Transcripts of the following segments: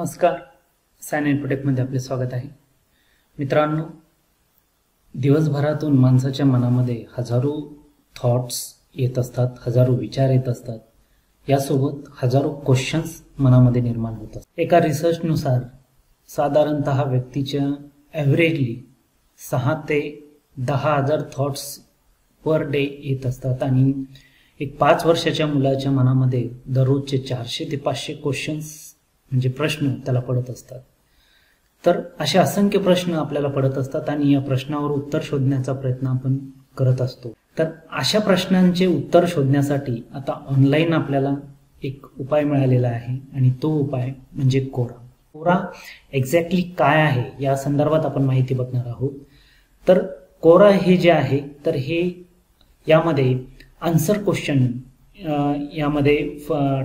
नमस्कार, सायन इन्फोटेकमध्ये आपले स्वागत आहे. मित्रांनो, दिवसभरातून माणसाच्या मनामध्ये हजारो थॉट्स येत असतात, हजारो विचार येत असतात. यासोबत हजारो क्वेश्चन्स मनामध्ये निर्माण होतात. एका रिसर्चनुसार साधारणतः व्यक्तीच्या ॲव्हरेजली 6 ते 10,000 थॉट्स पर डे येत असतात आणि एक 5 वर्षाच्या मुलाच्या मनामध्ये दररोजचे 400 ते 500 क्वेश्चन्स म्हणजे प्रश्न त्याला पडत असतात. तर असे असंख्य प्रश्न आपल्याला पडत असतात आणि या प्रश्नावर उत्तर शोधण्याचा प्रयत्न आपण करत असतो. तर अशा प्रश्नांचे उत्तर शोधण्यासाठी आता ऑनलाईन आपल्याला एक उपाय मिळालेला आहे आणि तो उपाय म्हणजे कोरा. कोरा एक्झॅक्टली काय आहे या संदर्भात आपण माहिती बघणार आहोत. तर कोरा हे जे आहे तर हे यामध्ये आन्सर क्वेश्चन यामध्ये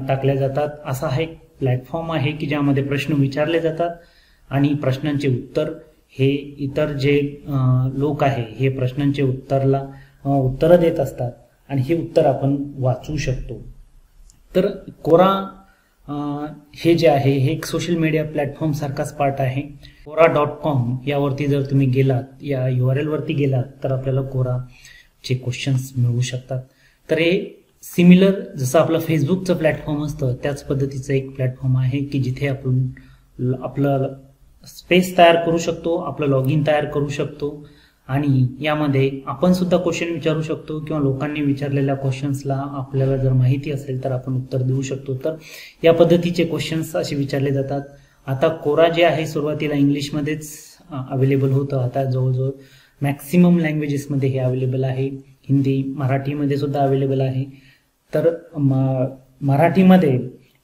टाकल्या जातात. असा हा एक प्लॅटफॉर्म आहे की ज्यामध्ये प्रश्न विचारले जातात आणि प्रश्नांचे उत्तर हे इतर जे लोक आहे हे प्रश्नांचे उत्तरं देत असतात आणि हे उत्तर आपण वाचू शकतो. तर कोरा हे जे आहे हे एक सोशल मीडिया प्लॅटफॉर्म सारखाच पार्ट आहे. कोरा.com यावरती जर तुम्ही गेलात, या URL वरती गेलात तर आपल्याला कोराचे क्वेश्चन्स मिळू शकतात. तर हे सिमिलर जसं आपलं फेसबुकचं प्लॅटफॉर्म असतं त्याच पद्धतीचं एक प्लॅटफॉर्म आहे की जिथे आपण आपलं स्पेस तयार करू शकतो, आपलं लॉग इन तयार करू शकतो आणि यामध्ये आपण सुद्धा क्वेश्चन विचारू शकतो किंवा लोकांनी विचारलेल्या क्वेश्चन्सला आपल्याला जर माहिती असेल तर आपण उत्तर देऊ शकतो. तर या पद्धतीचे क्वेश्चन्स असे विचारले जातात. आता कोरा जे आहे सुरुवातीला इंग्लिशमध्येच अवेलेबल होतं, आता जवळजवळ मॅक्सिमम लँग्वेजेसमध्ये हे अवेलेबल आहे. हिंदी, मराठीमध्ये सुद्धा अवेलेबल आहे. तर मराठीमध्ये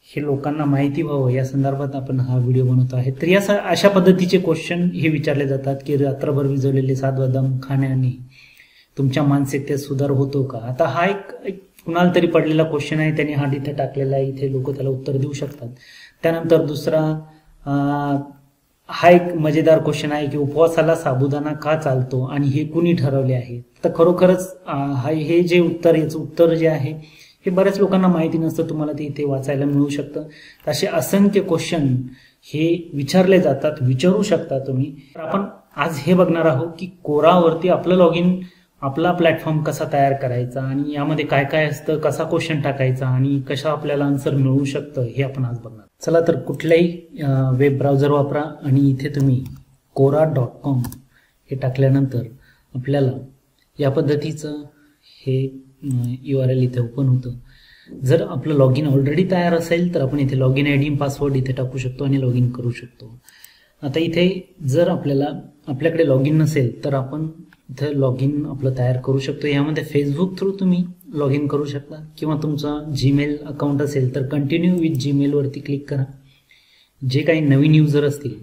हे लोकांना माहिती व्हावं या संदर्भात आपण हा व्हिडिओ बनवतो आहे. तर या अशा पद्धतीचे क्वेश्चन हे विचारले जातात की रात्रभर विझवलेले 7 बदाम खाण्याने तुमच्या मानसिकतेत सुधार होतो का. आता हा एक कुणाला तरी पडलेला क्वेश्चन आहे, त्यांनी हा इथे टाकलेला आहे, इथे लोक त्याला उत्तर देऊ शकतात. त्यानंतर दुसरा हा एक मजेदार क्वेश्चन आहे की उपवासाला साबुदाणा का चालतो आणि हे कुणी ठरवले आहे. तर खरोखरच हे जे याचं उत्तर जे आहे हे बऱ्याच लोकांना माहिती नसतं, तुम्हाला ते इथे वाचायला मिळू शकतं. असे असंख्य क्वेश्चन हे विचारले जातात, विचारू शकता तुम्ही. तर आपण आज हे बघणार आहोत की कोरावरती आपलं लॉग इन, आपला प्लॅटफॉर्म कसा तयार करायचा आणि यामध्ये काय काय असतं, कसा क्वेश्चन टाकायचा आणि कशा आपल्याला आन्सर मिळू शकतं हे आपण आज बघणार. चला तर कुठल्याही वेब ब्राउझर वापरा आणि इथे तुम्ही कोरा.com हे टाकल्यानंतर आपल्याला या पद्धतीचं हे URL इथे ओपन होतं. जर आपलं लॉग इन ऑलरेडी तयार असेल तर आपण इथे लॉग इन ID पासवर्ड इथे टाकू शकतो आणि लॉग इन करू शकतो. आता इथे जर आपल्याकडे लॉग इन नसेल तर आपण इथं लॉग इन आपलं तयार करू शकतो. यामध्ये फेसबुक थ्रू तुम्ही लॉग इन करू शकता किंवा तुमचा जीमेल अकाउंट असेल तर कंटिन्यू विथ जीमेल वरती क्लिक करा. जे काही नवीन युजर असतील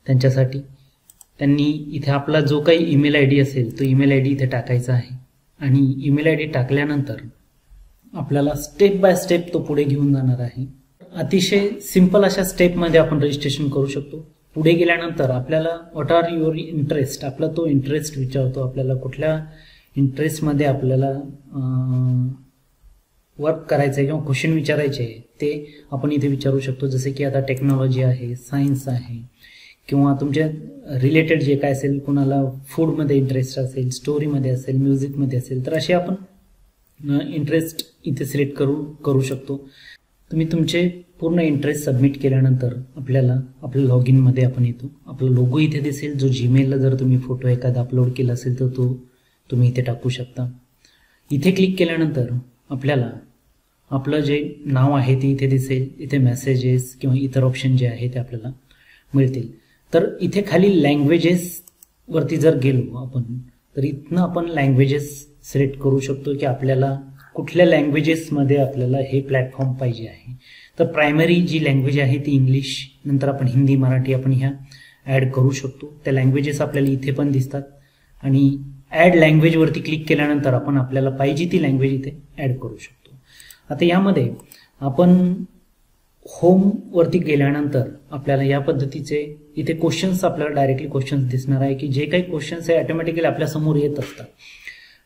त्यांच्यासाठी त्यांनी इथे आपला जो काही ईमेल ID असेल तो ईमेल ID इथे टाकायचा आहे आणि ईमेल ID टाकल्यानंतर आपल्याला स्टेप बाय स्टेप तो पुढे घेऊन जाणार आहे. अतिशय सिंपल अशा स्टेपमध्ये आपण रजिस्ट्रेशन करू शकतो. पुढे गेल्यानंतर आपल्याला व्हॉट आर युअर इंटरेस्ट, आपला तो इंटरेस्ट विचारतो. आपल्याला कुठल्या इंटरेस्टमध्ये आपल्याला वर्क करायचं आहे किंवा क्वेश्चन विचारायचे आहे ते आपण इथे विचारू शकतो. जसे की आता टेक्नॉलॉजी आहे, सायन्स आहे किंवा तुमच्या रिलेटेड जे काय असेल, कुणाला फूडमध्ये इंटरेस्ट असेल, स्टोरीमध्ये असेल, म्युझिकमध्ये असेल, तर असे आपण इंटरेस्ट इथे सिलेक्ट करू शकतो. तुम्ही तुमचे पूर्ण इंटरेस्ट सबमिट केल्यानंतर आपल्याला आपल्या लॉग इनमध्ये आपण येतो. आपला लोगो इथे दिसेल, जो जीमेलला जर तुम्ही फोटो एखादा अपलोड केला असेल तर तो तुम्ही इथे टाकू शकता. इथे क्लिक केल्यानंतर आपल्याला आपलं जे नाव आहे ते इथे दिसेल. इथे मेसेजेस किंवा इतर ऑप्शन जे आहे ते आपल्याला मिळतील. तर इथे खाली लँग्वेजेस वरती जर गेलो आपण तर इथनं आपण लँग्वेजेस सिलेक्ट करू शकतो की आपल्याला कुठल्या लँग्वेजेसमध्ये आपल्याला हे प्लॅटफॉर्म पाहिजे आहे. तर प्रायमरी जी लँग्वेज आहे ती इंग्लिश, नंतर आपण हिंदी, मराठी आपण ह्या ॲड करू शकतो. त्या लँग्वेजेस आपल्याला इथे पण दिसतात आणि ॲड लँग्वेजवरती क्लिक केल्यानंतर आपण आपल्याला पाहिजे ती लँग्वेज इथे ॲड करू शकतो. आता यामध्ये आपण होम वरती गेल्यानंतर आपल्याला या पद्धतीचे इथे क्वेश्चन्स आपल्याला डायरेक्टली क्वेश्चन्स दिसणार आहे की जे काही क्वेश्चन्स आहे ऑटोमॅटिकली आपल्या समोर येत असतात.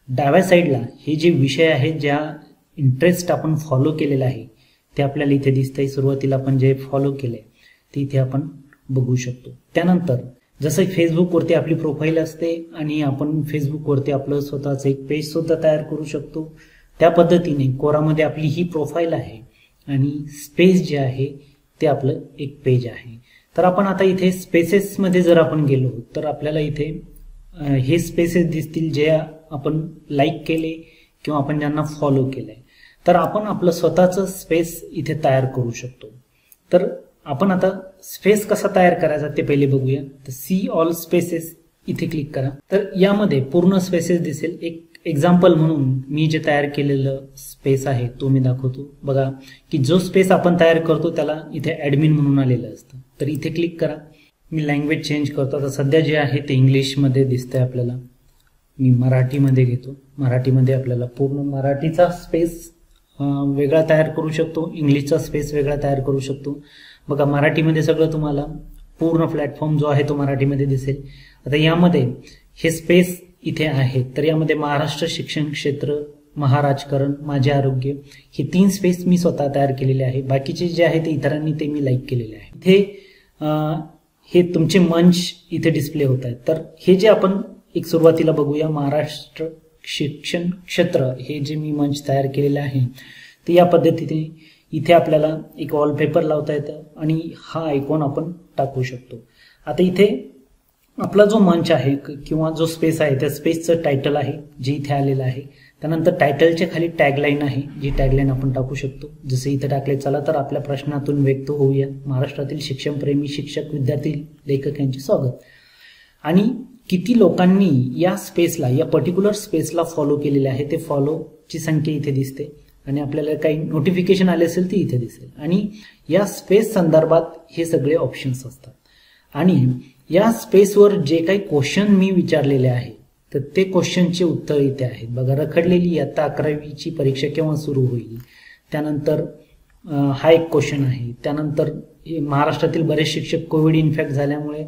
डाव्या साईडला हे जे विषय आहेत, ज्या इंटरेस्ट आपण फॉलो केलेला आहे ते आपल्याला इथे दिसतंय. सुरुवातीला आपण जे फॉलो केले ती इथे आपण बघू शकतो. त्यानंतर जसं फेसबुकवरती आपली प्रोफाईल असते आणि आपण फेसबुकवरती आपलं स्वतःचं एक पेज सुद्धा तयार करू शकतो, त्या पद्धतीने कोरामध्ये आपली ही प्रोफाईल आहे आणि स्पेस जे आहे ते आपलं एक पेज आहे. तर आपण आता इथे स्पेसेसमध्ये जर आपण गेलो तर आपल्याला इथे हे स्पेसेस दिसतील जे आपण लाईक केले किंवा आपण ज्यांना फॉलो केलंय. तर आपण आपलं स्वतःचं स्पेस इथे तयार करू शकतो. तर आपण आता स्पेस कसा तयार करायचा ते पहिले बघूया. तर सी ऑल स्पेसेस इथे क्लिक करा. तर यामध्ये पूर्ण स्पेसेस दिसेल. एक एक्झाम्पल म्हणून मी जे तयार केलेलं स्पेस आहे तो मी दाखवतो. बघा की जो स्पेस आपण तयार करतो त्याला इथे ऍडमिन म्हणून आलेलं असतं. तर इथे क्लिक करा. मी लँग्वेज चेंज करतो. आता सध्या जे आहे ते इंग्लिशमध्ये दिसतंय आपल्याला. मी मराठीमध्ये घेतो. मराठीमध्ये आपल्याला पूर्ण मराठीचा स्पेस वेगळा तयार करू शकतो, इंग्लिशचा स्पेस वेगळा तयार करू शकतो. बघा मराठीमध्ये सगळं तुम्हाला पूर्ण प्लॅटफॉर्म जो आहे तो मराठीमध्ये दिसेल. आता यामध्ये हे स्पेस इथे आहे. तर यामध्ये महाराष्ट्र शिक्षण क्षेत्र, महाराजकारण, माझे आरोग्य हे 3 स्पेस मी स्वतः तयार केलेले आहे. बाकीचे जे आहे ते इतरांनी ते मी लाईक केलेले आहे. इथे हे तुमचे मंच इथे डिस्प्ले होत आहेत. तर हे जे आपण एक सुरुवातीला बघूया, महाराष्ट्र शिक्षण क्षेत्र हे जे मी मंच तयार केलेलं आहे ते या पद्धतीने इथे आपल्याला एक वॉलपेपर लावता येतं आणि हा आयकॉन आपण टाकू शकतो. आता इथे आपला जो मंच आहे किंवा जो स्पेस आहे त्या स्पेसचं टायटल आहे जे इथे आलेलं आहे. त्यानंतर टायटलच्या खाली टॅगलाईन आहे, जी टॅगलाईन आपण टाकू शकतो. जसे इथे टाकले, चला तर आपल्या प्रश्नातून व्यक्त होऊया, महाराष्ट्रातील शिक्षणप्रेमी शिक्षक, विद्यार्थी, लेखक यांचे स्वागत. आणि किती लोकांनी या स्पेसला, या पर्टिक्युलर स्पेसला फॉलो केलेले आहे ते फॉलोची संख्या इथे दिसते आणि आपल्याला काही नोटिफिकेशन आले असेल ती इथे दिसेल. आणि या स्पेस संदर्भात हे सगळे ऑप्शन्स असतात. आणि या स्पेसवर जे काही क्वेश्चन मी विचारलेले आहे तर ते क्वेश्चनचे उत्तर इथे आहेत. बघा, रखडलेली इयत्ता 11वीची परीक्षा केव्हा सुरू होईल, त्यानंतर हा एक क्वेश्चन आहे. त्यानंतर महाराष्ट्रातील बरेच शिक्षक कोविड इन्फेक्ट झाल्यामुळे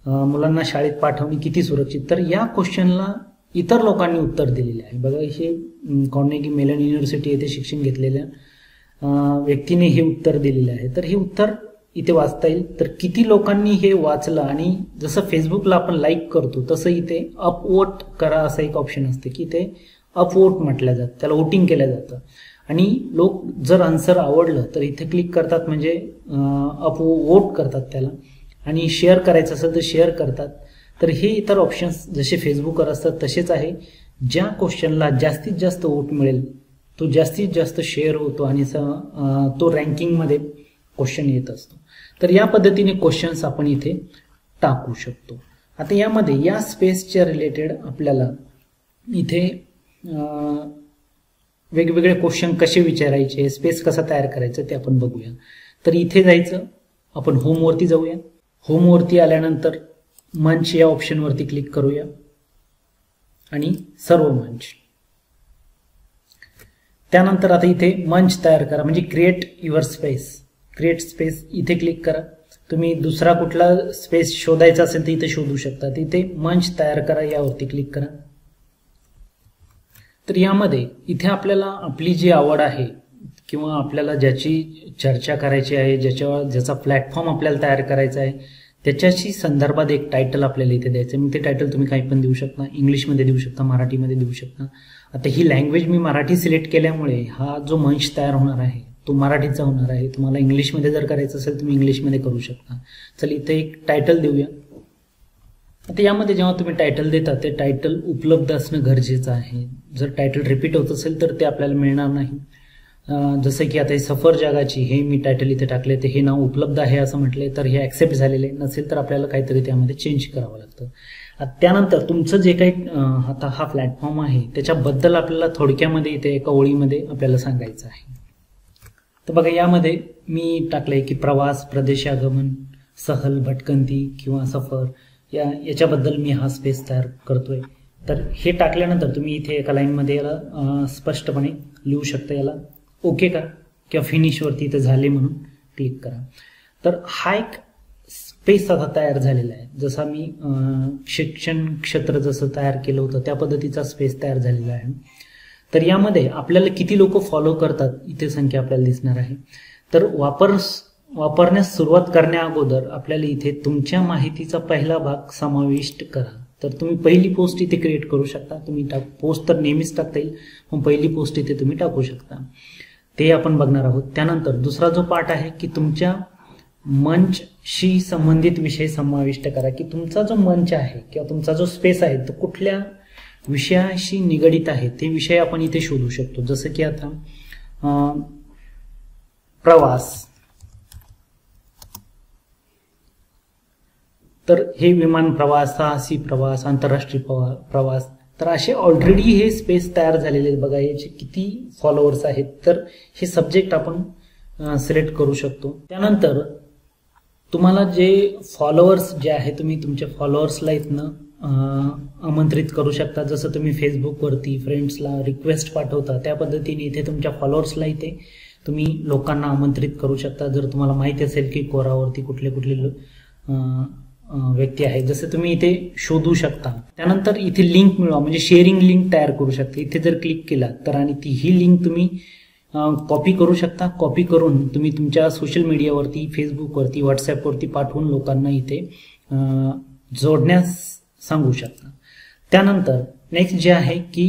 मुलांना शाळेत पाठवणे किती सुरक्षित. तर या क्वेश्चनला इतर लोकांनी उत्तर दिलेले आहे. बघा, हे कार्नेगी मेलन युनिव्हर्सिटी येथे शिक्षण घेतलेल्या व्यक्तीने हे उत्तर दिलेले आहे. तर हे उत्तर इथे वाचता येईल. तर किती लोकांनी हे वाचलं, आणि जसं फेसबुकला आपण लाईक करतो तसं इथे अपवोट करा असं एक ऑप्शन असते की ते अपवोट म्हटलं जातं, त्याला वोटिंग केलं जातं. आणि लोक जर आन्सर आवडलं तर इथे क्लिक करतात, म्हणजे अपवोट करतात त्याला. आणि शेअर करायचं असेल तर शेअर करतात. तर हे इतर ऑप्शन्स जसे फेसबुकवर असतात तसेच आहे. ज्या क्वेश्चनला जास्तीत जास्त वोट मिळेल तो जास्तीत जास्त शेअर होतो आणि तो रँकिंगमध्ये क्वेश्चन येत असतो. तर या पद्धतीने क्वेश्चन्स आपण इथे टाकू शकतो. आता यामध्ये या स्पेसच्या रिलेटेड आपल्याला इथे वेगवेगळे क्वेश्चन कसे विचारायचे, स्पेस कसा तयार करायचं ते आपण बघूया. तर इथे जायचं, आपण होमवरती जाऊया. होमवरती आल्यानंतर मंच या ऑप्शनवरती क्लिक करूया आणि सर्व मंच. त्यानंतर आता इथे मंच तयार करा, म्हणजे create your space. Create space इथे क्लिक करा. तुम्ही दुसरा कुठला स्पेस शोधायचा असेल तर इथे शोधू शकता. इथे मंच तयार करा यावरती क्लिक करा. तर यामध्ये इथे आपल्याला आपली जी आवड आहे किंवा आपल्याला ज्याची चर्चा करायची आहे, ज्याचा प्लॅटफॉर्म आपल्याला तयार करायचा आहे त्याच्याशी संदर्भात एक टायटल आपल्याला इथे द्यायचं. मग ते टायटल तुम्ही काही पण देऊ शकता, इंग्लिशमध्ये देऊ शकता, मराठीमध्ये देऊ शकता. आता ही लँग्वेज मी मराठी सिलेक्ट केल्यामुळे हा जो मंच तयार होणार आहे तो मराठीचा होणार आहे. तुम्हाला इंग्लिशमध्ये जर करायचं असेल तुम्ही इंग्लिशमध्ये करू शकता. चल इथे एक टायटल देऊया. आता यामध्ये जेव्हा तुम्ही टायटल देता ते टायटल उपलब्ध असणं गरजेचं आहे. जर टायटल रिपीट होत असेल तर ते आपल्याला मिळणार नाही. जसं की आता हे सफर जगाची हे मी टायटल इथे टाकले, तर हे नाव उपलब्ध आहे असं म्हटले तर हे ॲक्सेप्ट झालेले नसेल तर आपल्याला काहीतरी त्यामध्ये चेंज करावं लागतं. त्यानंतर तुमचं जे काही आता हा प्लॅटफॉर्म आहे त्याच्याबद्दल आपल्याला थोडक्यामध्ये इथे एका ओळीमध्ये आपल्याला सांगायचं आहे. तर बघा, यामध्ये मी टाकलंय की प्रवास, प्रदेशागमन, सहल, भटकंती किंवा सफर याच्याबद्दल मी हा स्पेस तयार करतोय. तर हे टाकल्यानंतर तुम्ही इथे एका लाईनमध्ये याला स्पष्टपणे लिहू शकता. याला ओके करा किंवा फिनिशवरती इथे झाले म्हणून क्लिक करा. तर हा एक स्पेस आता तयार झालेला आहे. जसा मी शिक्षण क्षेत्र जसं तयार केलं होतं त्या पद्धतीचा स्पेस तयार झालेला आहे. तर यामध्ये आपल्याला किती लोक फॉलो करतात इथे संख्या आपल्याला दिसणार आहे. तर वापरण्यास सुरुवात करण्या अगोदर आपल्याला इथे तुमच्या माहितीचा पहिला भाग समाविष्ट करा. तर तुम्ही पहिली पोस्ट इथे क्रिएट करू शकता. तुम्ही पोस्ट तर नेहमीच टाकता येईल, पण पहिली पोस्ट इथे तुम्ही टाकू शकता. ते आपण बघणार आहोत. त्यानंतर दुसरा जो पार्ट आहे की तुमच्या मंचशी संबंधित विषय समाविष्ट करा, की तुमचा जो मंच आहे किंवा तुमचा जो स्पेस आहे तो कुठल्या विषयाशी निगडित आहे ते विषय आपण इथे शोधू शकतो. जसं की आता प्रवास, तर हे विमान प्रवास, साहसी प्रवास, आंतरराष्ट्रीय प्रवास, तर असे ऑलरेडी हे स्पेस तयार झालेले आहेत. बघा याचे किती फॉलोअर्स आहेत. तर हे सब्जेक्ट आपण सिलेक्ट करू शकतो. त्यानंतर तुम्हाला जे फॉलोअर्स जे आहे तुम्ही तुमच्या फॉलोअर्सला इथनं आमंत्रित करू शकता. जसं तुम्ही फेसबुकवरती फ्रेंड्सला रिक्वेस्ट पाठवता त्या पद्धतीने इथे तुमच्या फॉलोअर्सला इथे तुम्ही लोकांना आमंत्रित करू शकता. जर तुम्हाला माहिती असेल की कोरावरती कुठले कुठले व्यक्ती आहेत, जसे तुम्ही इथे शोधू शकता. त्यानंतर इथे लिंक मिळवा, म्हणजे शेअरिंग लिंक तयार करू शकता. इथे जर क्लिक केला तर आणि ही लिंक तुम्ही कॉपी करू शकता. कॉपी करून तुम्ही तुमच्या सोशल मीडियावरती, फेसबुकवरती, व्हॉट्सॲपवरती पाठवून लोकांना इथे जोडण्यास सांगू शकता. त्यानंतर नेक्स्ट जे आहे की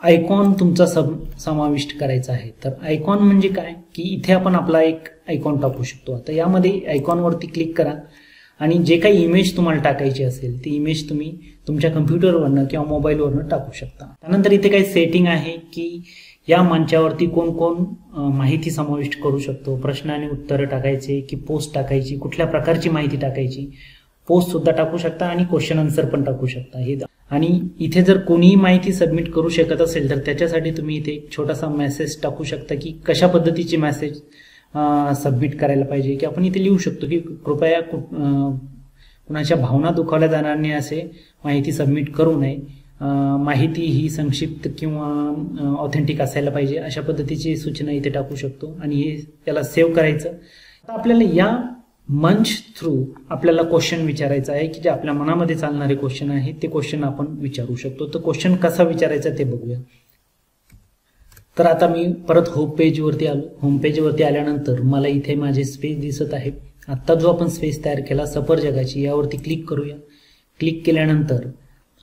आयकॉन तुमचा समाविष्ट करायचा आहे. तर आयकॉन म्हणजे काय की इथे आपण आपला एक आयकॉन टाकू शकतो. आता यामध्ये आयकॉनवरती क्लिक करा आणि जे काही इमेज तुम्हाला टाकायची असेल ती इमेज तुम्ही तुमच्या कम्प्युटरवरनं किंवा मोबाईलवरनं टाकू शकता. त्यानंतर इथे काही सेटिंग आहे की या मंचावरती कोण कोण माहिती समाविष्ट करू शकतो, प्रश्न आणि उत्तरं टाकायचे की पोस्ट टाकायची, कुठल्या प्रकारची माहिती टाकायची, पोस्ट सुद्धा टाकू शकता आणि क्वेश्चन आन्सर पण टाकू शकता. हे आणि इथे जर कोणीही माहिती सबमिट करू शकत असेल तर त्याच्यासाठी तुम्ही इथे एक छोटासा मेसेज टाकू शकता की कशा पद्धतीची मेसेज सबमिट करायला पाहिजे, की आपण इथे लिहू शकतो की कृपया कुणाच्या भावना दुखावल्या जाणार नाही असे माहिती सबमिट करू नये, माहिती ही संक्षिप्त किंवा ऑथेंटिक असायला पाहिजे, अशा पद्धतीची सूचना इथे टाकू शकतो आणि हे त्याला सेव्ह करायचं. आता आपल्याला या मंच थ्रू आपल्याला क्वेश्चन विचारायचा आहे की जे आपल्या मनामध्ये चालणारे क्वेश्चन आहे ते क्वेश्चन आपण विचारू शकतो. तर क्वेश्चन कसा विचारायचा ते बघूया. तर आता मी परत होम पेजवरती आलो. होम पेजवरती आल्यानंतर मला इथे माझे स्पेस दिसत आहे. आत्ता जो आपण स्पेस तयार केला सफर जगाची, यावरती क्लिक करूया. क्लिक केल्यानंतर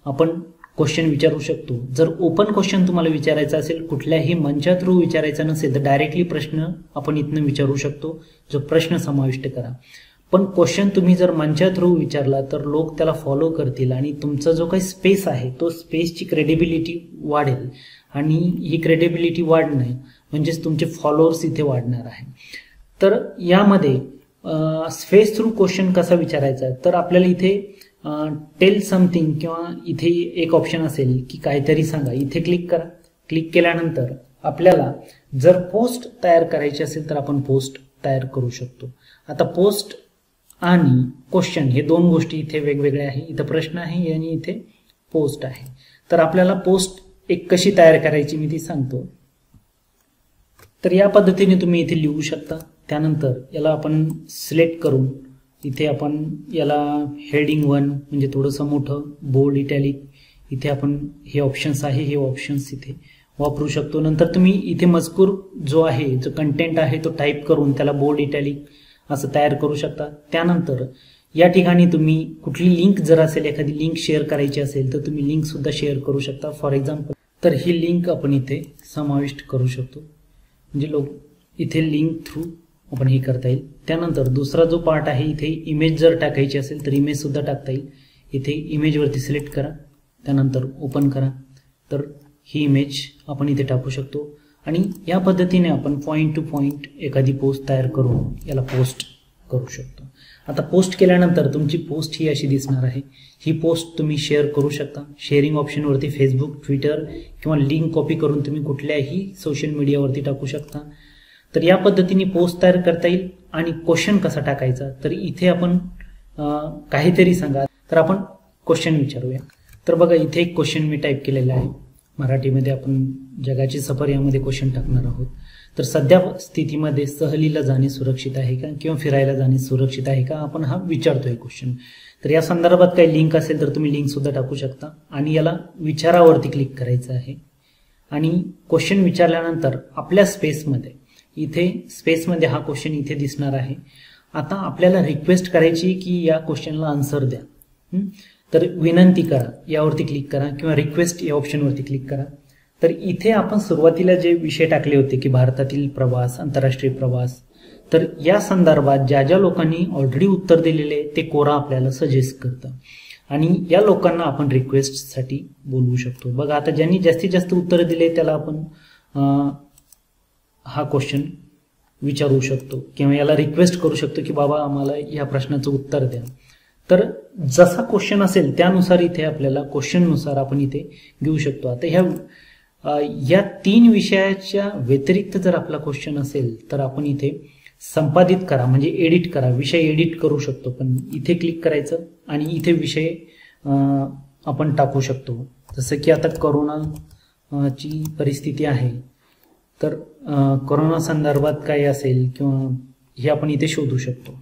आपण क्वेश्चन विचारू शकतो. जर ओपन क्वेश्चन तुम्हाला विचारायचा असेल, कुठल्याही मंचा थ्रू विचारायचा नसेल तर डायरेक्टली प्रश्न आपण इथनं विचारू शकतो, जो प्रश्न समाविष्ट करा. पण क्वेश्चन तुम्ही जर मंचा थ्रू विचारला तर लोक त्याला फॉलो करतील आणि तुमचा जो काही स्पेस आहे तो स्पेसची क्रेडिबिलिटी वाढेल आणि ही क्रेडिबिलिटी वाढणे म्हणजेच तुमचे फॉलोअर्स इथे वाढणार आहे. तर यामध्ये स्पेस थ्रू क्वेश्चन कसा विचारायचा, तर आपल्याला इथे टेल समथिंग किंवा इथे एक ऑप्शन असेल की काहीतरी सांगा. इथे क्लिक करा. क्लिक केल्यानंतर आपल्याला जर पोस्ट तयार करायची असेल तर आपण पोस्ट तयार करू शकतो. आता पोस्ट आणि क्वेश्चन हे दोन गोष्टी इथे वेगवेगळ्या आहे. इथं प्रश्न आहे आणि इथे पोस्ट आहे. तर आपल्याला पोस्ट एक कशी तयार करायची मी ती सांगतो. तर या पद्धतीने तुम्ही इथे लिहू शकता. त्यानंतर याला आपण सिलेक्ट करून इथे आपण याला हेडिंग 1 म्हणजे थोडंसं मोठं, बोल्ड, इटॅलिक, इथे आपण हे ऑप्शन्स आहे, हे ऑप्शन्स इथे वापरू शकतो. नंतर तुम्ही इथे मजकूर जो आहे, जो कंटेंट आहे तो टाईप करून त्याला बोल्ड, इटॅलिक असं तयार करू शकता. त्यानंतर या ठिकाणी तुम्ही कुठली लिंक जर असेल, एखादी लिंक शेअर करायची असेल तर तुम्ही लिंक सुद्धा शेअर करू शकता. फॉर एक्झाम्पल तर ही लिंक आपण इथे समाविष्ट करू शकतो, म्हणजे लोक इथे लिंक थ्रू आपण हे करता येईल. त्यानंतर दुसरा जो पार्ट आहे, इथे इमेज जर टाकायची असेल तर इमेज सुद्धा टाकता येईल. इथे इमेजवरती सिलेक्ट करा, त्यानंतर ओपन करा. तर ही इमेज आपण इथे टाकू शकतो आणि या पद्धतीने आपण पॉईंट टू पॉईंट एखादी पोस्ट तयार करून याला पोस्ट करू शकतो. आता पोस्ट केल्यानंतर तुमची पोस्ट ही अशी दिसणार आहे. ही पोस्ट तुम्ही शेअर करू शकता. शेअरिंग ऑप्शनवरती फेसबुक, ट्विटर किंवा लिंक कॉपी करून तुम्ही कुठल्याही सोशल मीडियावरती टाकू शकता. तर या पद्धतीने पोस्ट तयार करता येईल. आणि क्वेश्चन कसा टाकायचा, तर इथे आपण काहीतरी सांगा, तर आपण क्वेश्चन विचारूया. तर बघा इथे एक क्वेश्चन मी टाईप केलेला आहे मराठीमध्ये. आपण जगाची सफर यामध्ये क्वेश्चन टाकणार आहोत. तर सध्या स्थितीमध्ये सहलीला जाणे सुरक्षित आहे का किंवा फिरायला जाणे सुरक्षित आहे का, आपण हा विचारतोय क्वेश्चन. तर या संदर्भात काही लिंक असेल तर तुम्ही लिंक सुद्धा टाकू शकता आणि याला विचारावरती क्लिक करायचं आहे. आणि क्वेश्चन विचारल्यानंतर आपल्या स्पेसमध्ये इथे स्पेसमध्ये हा क्वेश्चन इथे दिसणार आहे. आता आपल्याला रिक्वेस्ट करायची की या क्वेश्चनला आन्सर द्या. तर विनंती करा यावरती क्लिक करा किंवा रिक्वेस्ट या ऑप्शनवरती क्लिक करा. तर इथे आपण सुरुवातीला जे विषय टाकले होते की भारतातील प्रवास, आंतरराष्ट्रीय प्रवास, तर या संदर्भात ज्या ज्या लोकांनी ऑलरेडी उत्तर दिलेले ते कोरा आपल्याला सजेस्ट करतं आणि या लोकांना आपण रिक्वेस्टसाठी बोलवू शकतो. बघा आता ज्यांनी जास्तीत जास्त उत्तर दिले त्याला आपण हा क्वेश्चन विचारू शकतो किंवा याला रिक्वेस्ट करू शकतो की बाबा आम्हाला या प्रश्नाचं उत्तर द्या. तर जसा क्वेश्चन असेल त्यानुसार इथे आपल्याला क्वेश्चननुसार आपण इथे घेऊ शकतो. आता या 3 विषयाच्या व्यतिरिक्त जर आपला क्वेश्चन असेल तर आपण इथे संपादित करा म्हणजे एडिट करा, विषय एडिट करू शकतो. पण इथे क्लिक करायचं आणि इथे विषय आपण टाकू शकतो. जसं की आता कोरोनाची परिस्थिती आहे तर कोरोना संदर्भात काय असेल किंवा हे आपण इथे शोधू शकतो.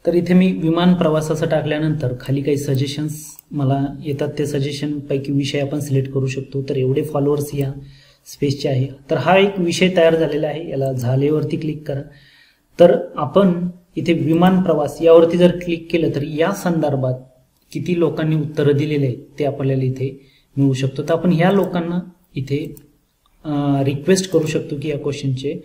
तर इथे मी विमान प्रवासाचं टाकल्यानंतर खाली काही सजेशन्स मला येतात. ते सजेशन पैकी विषय आपण सिलेक्ट करू शकतो. तर एवढे फॉलोअर्स या स्पेसचे आहे. तर हा एक विषय तयार झालेला आहे. याला झालेवरती क्लिक करा. तर आपण इथे विमान प्रवास यावरती जर क्लिक केलं तर या संदर्भात किती लोकांनी उत्तरं दिलेले आहेत ते आपल्याला इथे मिळू शकतो. तर आपण ह्या लोकांना इथे रिक्वेस्ट करू शकतो की या क्वेश्चनचे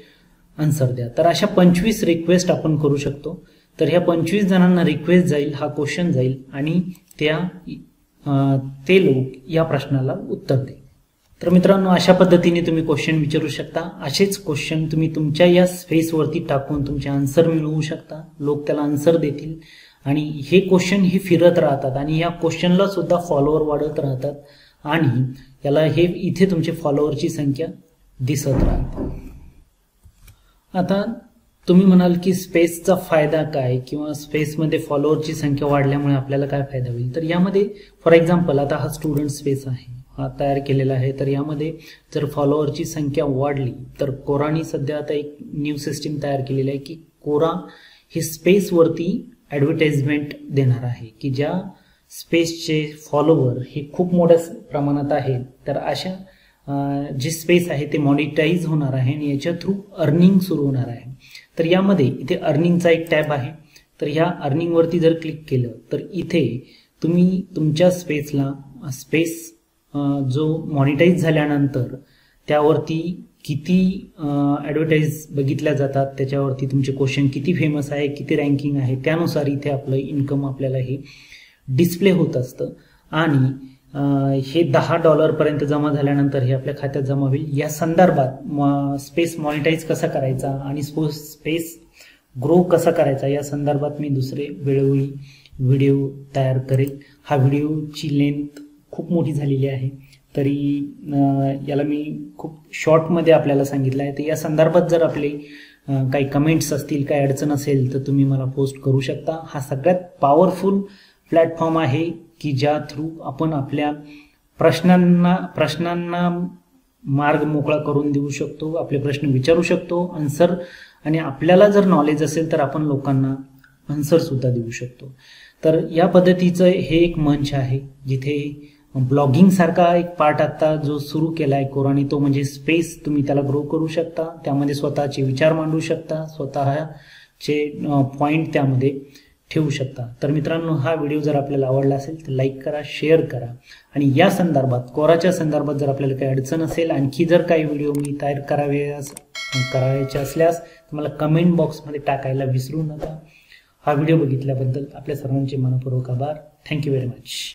आन्सर द्या. तर अशा 25 रिक्वेस्ट आपण करू शकतो. तर ह्या 25 जणांना रिक्वेस्ट जाईल, हा क्वेश्चन जाईल आणि ते लोक या प्रश्नाला उत्तर देईल. तर मित्रांनो अशा पद्धतीने तुम्ही क्वेश्चन विचारू शकता. असेच क्वेश्चन तुम्ही तुमच्या या स्पेसवरती टाकून तुमचे आन्सर मिळवू शकता. लोक त्याला आन्सर देतील आणि हे क्वेश्चन हे फिरत राहतात आणि या क्वेश्चनला सुद्धा फॉलोअर वाढत राहतात आणि याला हे इथे तुमचे फॉलोअरची संख्या दिसत राहते. आता तुम्ही म्हणाल की स्पेसचा फायदा काय किंवा स्पेसमध्ये फॉलोअरची संख्या वाढल्यामुळे आपल्याला काय फायदा होईल. तर यामध्ये फॉर एक्झाम्पल आता हा स्टुडंट स्पेस आहे, हा तयार केलेला आहे. तर यामध्ये जर फॉलोअरची संख्या वाढली तर कोरानी सध्या आता एक न्यू सिस्टीम तयार केलेली आहे की कोरा हे स्पेसवरती ॲडव्हर्टाइजमेंट देणार आहे की ज्या स्पेसचे फॉलोवर हे खूप मोठ्या प्रमाणात आहेत तर अशा जे स्पेस आहे ते मॉनिटाईज होणार आहे आणि याच्या थ्रू अर्निंग सुरू होणार आहे. तर यामध्ये इथे अर्निंगचा एक टॅब आहे. तर ह्या अर्निंगवरती जर क्लिक केलं तर इथे तुम्ही तुमच्या स्पेस जो मॉनिटाईज झाल्यानंतर त्यावरती किती ॲडव्हर्टाईज बघितल्या जातात, त्याच्यावरती तुमचे क्वेश्चन किती फेमस आहे, किती रँकिंग आहे, त्यानुसार इथे आपलं इन्कम आपल्याला हे डिस्प्ले होत असतं आणि हे $10 पर्यंत जमा झाल्यानंतर हे आपल्या खात्यात जमा होईल. या संदर्भात स्पेस मॉनिटाईज कसा करायचा आणि स्पेस ग्रो कसा करायचा या संदर्भात मी दुसरे वेळोवेळी व्हिडिओ तयार करेल. हा व्हिडिओची लेंथ खूप मोठी झालेली आहे तरी याला मी खूप शॉर्टमध्ये आपल्याला सांगितलं आहे. तर या संदर्भात जर आपले काही कमेंट्स असतील, काही अडचण असेल तर तुम्ही मला पोस्ट करू शकता. हा सगळ्यात पॉवरफुल प्लॅटफॉर्म आहे की ज्या थ्रू आपण आपल्या प्रश्नांना मार्ग मोकळा करून देऊ शकतो, आपले प्रश्न विचारू शकतो, आन्सर, आणि आपल्याला जर नॉलेज असेल तर आपण लोकांना आन्सर सुद्धा देऊ शकतो. तर या पद्धतीचं हे एक मंच आहे जिथे ब्लॉगिंग सारखा एक पार्ट आता जो सुरू केला आहे कोरानी, तो म्हणजे स्पेस. तुम्ही त्याला ग्रो करू शकता, त्यामध्ये स्वतःचे विचार मांडू शकता, स्वतःचे पॉइंट त्यामध्ये ठेवू शकता. तर मित्रांनो हा व्हिडिओ जर आपल्याला आवडला असेल तर लाईक करा, शेअर करा आणि या संदर्भात कोराच्या संदर्भात जर आपल्याला काही अडचण असेल, आणखी जर काही व्हिडिओ मी तयार करायचे असल्यास मला कमेंट बॉक्समध्ये टाकायला विसरू नका. हा व्हिडिओ बघितल्याबद्दल आपल्या सर्वांचे मनपूर्वक आभार. Thank you very much.